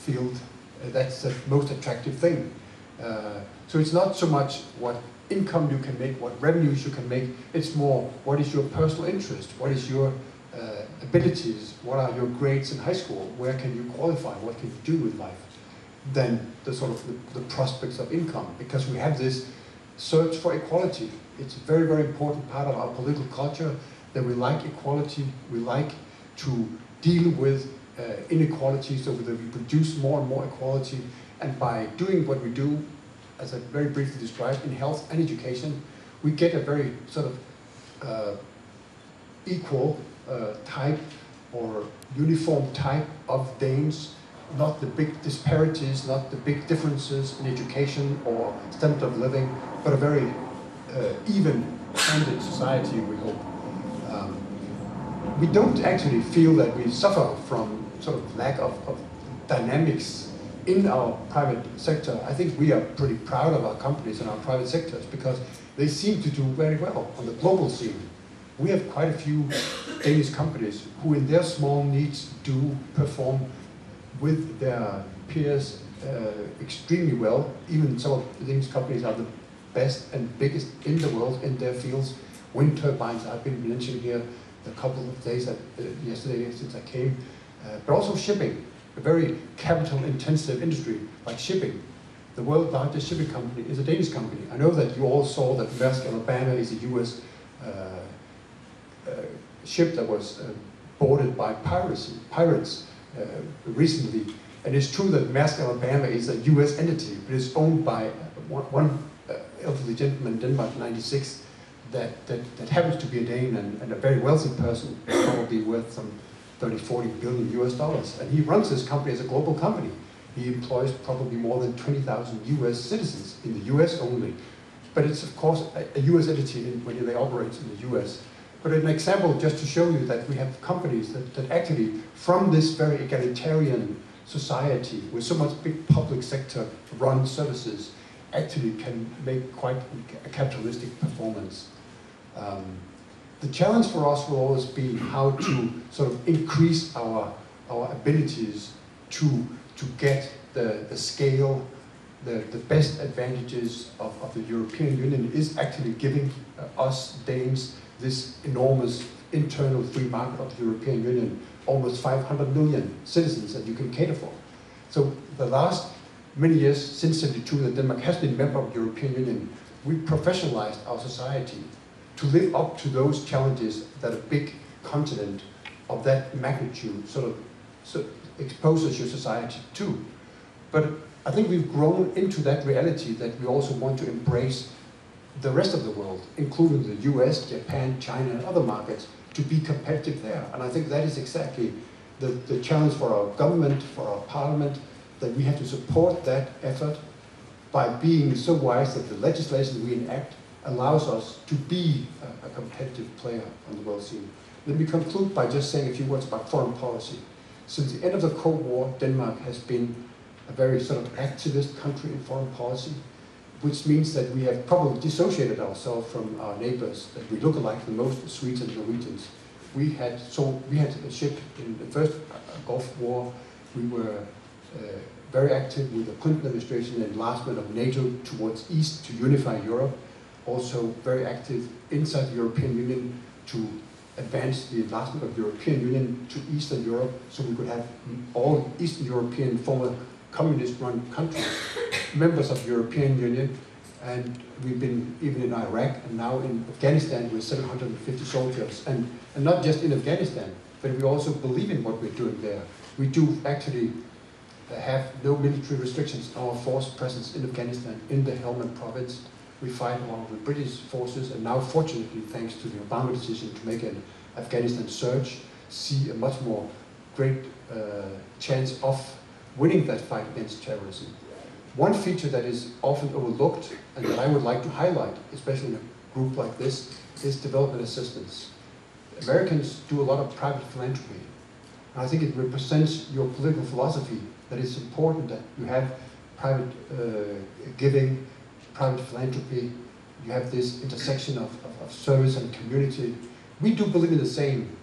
field, that's the most attractive thing. So it's not so much what income you can make, what revenues you can make, it's more what is your personal interest, what is your abilities, what are your grades in high school, where can you qualify, what can you do with life, than the sort of the prospects of income, because we have this search for equality. It's a very, very important part of our political culture that we like equality, we like to deal with inequality so that we produce more and more equality, and by doing what we do, as I very briefly described, in health and education, we get a very sort of equal type or uniform type of Danes, not the big disparities, not the big differences in education or standard of living, but a very even-handed society, we hope. We don't actually feel that we suffer from sort of lack of dynamics in our private sector. I think we are pretty proud of our companies and our private sectors because they seem to do very well on the global scene. We have quite a few Danish companies who in their small niche do perform with their peers extremely well. Even some of the Danish companies are the best and biggest in the world in their fields. Wind turbines, I've been mentioning here a couple of days yesterday since I came, but also shipping, a very capital-intensive industry like shipping. The world's largest shipping company is a Danish company. I know that you all saw that Maersk Alabama is a US ship that was boarded by pirates recently. And it's true that Maersk Alabama is a US entity, but it's owned by one elderly gentleman in Denmark in '96 that happens to be a Dane and a very wealthy person, probably worth some 30–40 billion US dollars. And he runs this company as a global company. He employs probably more than 20,000 US citizens in the US only. But it's of course a US entity when they operate in the US. But an example just to show you that we have companies that actually, from this very egalitarian society with so much big public sector run services, actually can make quite a capitalistic performance. The challenge for us will always be how to sort of increase our abilities to get the scale, the best advantages of the European Union is actually giving us Danes this enormous internal free market of the European Union, almost 500 million citizens that you can cater for. So the last many years, since '72, that Denmark has been a member of the European Union, we professionalized our society to live up to those challenges that a big continent of that magnitude sort of exposes your society to. But I think we've grown into that reality that we also want to embrace the rest of the world, including the US, Japan, China, and other markets, to be competitive there. And I think that is exactly the challenge for our government, for our parliament, that we have to support that effort by being so wise that the legislation we enact allows us to be a competitive player on the world scene. Let me conclude by just saying a few words about foreign policy. Since the end of the Cold War, Denmark has been a very sort of activist country in foreign policy, which means that we have probably dissociated ourselves from our neighbors, that we look alike the most, Swedes and Norwegians. We had a ship in the first Gulf War. We were very active with the Clinton administration and enlargement of NATO towards East to unify Europe. Also very active inside the European Union to advance the enlargement of the European Union to Eastern Europe, so we could have all Eastern European former communist-run countries members of the European Union. And we've been even in Iraq and now in Afghanistan with 750 soldiers. And not just in Afghanistan, but we also believe in what we're doing there. We do actually have no military restrictions on our force presence in Afghanistan, in the Helmand province. We fight along with British forces, and now fortunately, thanks to the Obama decision to make an Afghanistan surge, see a much more great chance of winning that fight against terrorism. One feature that is often overlooked, and that I would like to highlight, especially in a group like this, is development assistance. Americans do a lot of private philanthropy. And I think it represents your political philosophy that it's important that you have private giving, private philanthropy, you have this intersection of service and community. We do believe in the same,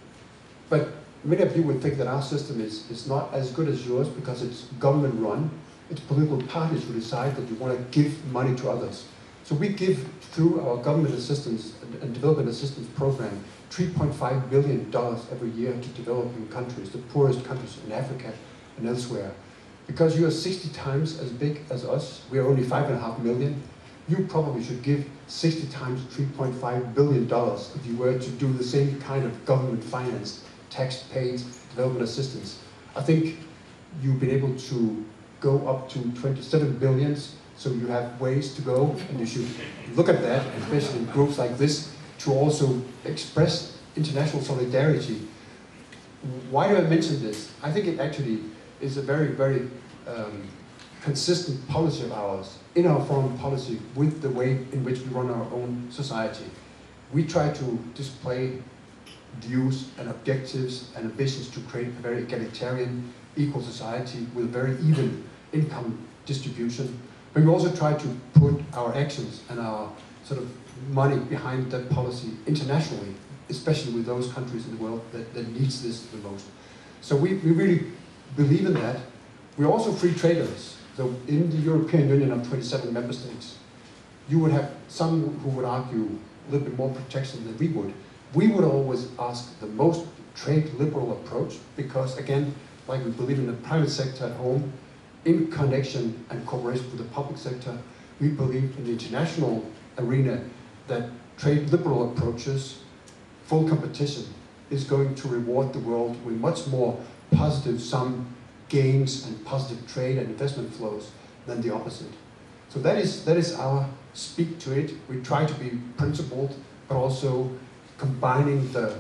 but many of you would think that our system is not as good as yours because it's government run. It's political parties who decide that you want to give money to others. So we give, through our government assistance and development assistance program, $3.5 billion every year to developing countries, the poorest countries in Africa and elsewhere. Because you are 60 times as big as us, we are only 5.5 million, you probably should give 60 times $3.5 billion if you were to do the same kind of government-financed, tax-paid development assistance. I think you've been able to go up to 27 billions, so you have ways to go, and you should look at that, especially in groups like this, to also express international solidarity. Why do I mention this? I think it actually is a very, very consistent policy of ours in our foreign policy with the way in which we run our own society. We try to display views and objectives and ambitions to create a very egalitarian, equal society with very even income distribution. But we also try to put our actions and our sort of money behind that policy internationally, especially with those countries in the world that needs this the most. So we really believe in that. We're also free traders. So in the European Union of 27 member states, you would have some who would argue a little bit more protection than we would. We would always ask the most trade liberal approach because, again, like we believe in the private sector at home, in connection and cooperation with the public sector, we believe in the international arena that trade liberal approaches, full competition, is going to reward the world with much more positive sum gains and positive trade and investment flows than the opposite. So that is our speak to it. We try to be principled, but also combining the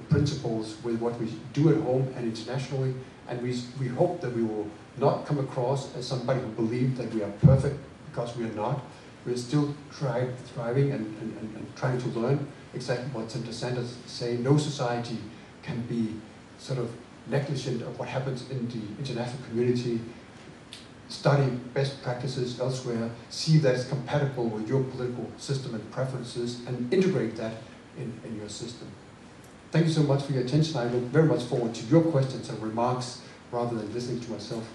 principles with what we do at home and internationally. And we hope that we will not come across as somebody who believes that we are perfect, because we are not. We're still thriving and trying to learn exactly what Senator Sanders is saying. No society can be sort of negligent of what happens in the international community. Study best practices elsewhere, see that it's compatible with your political system and preferences, and integrate that in your system. Thank you so much for your attention. I look very much forward to your questions and remarks rather than listening to myself.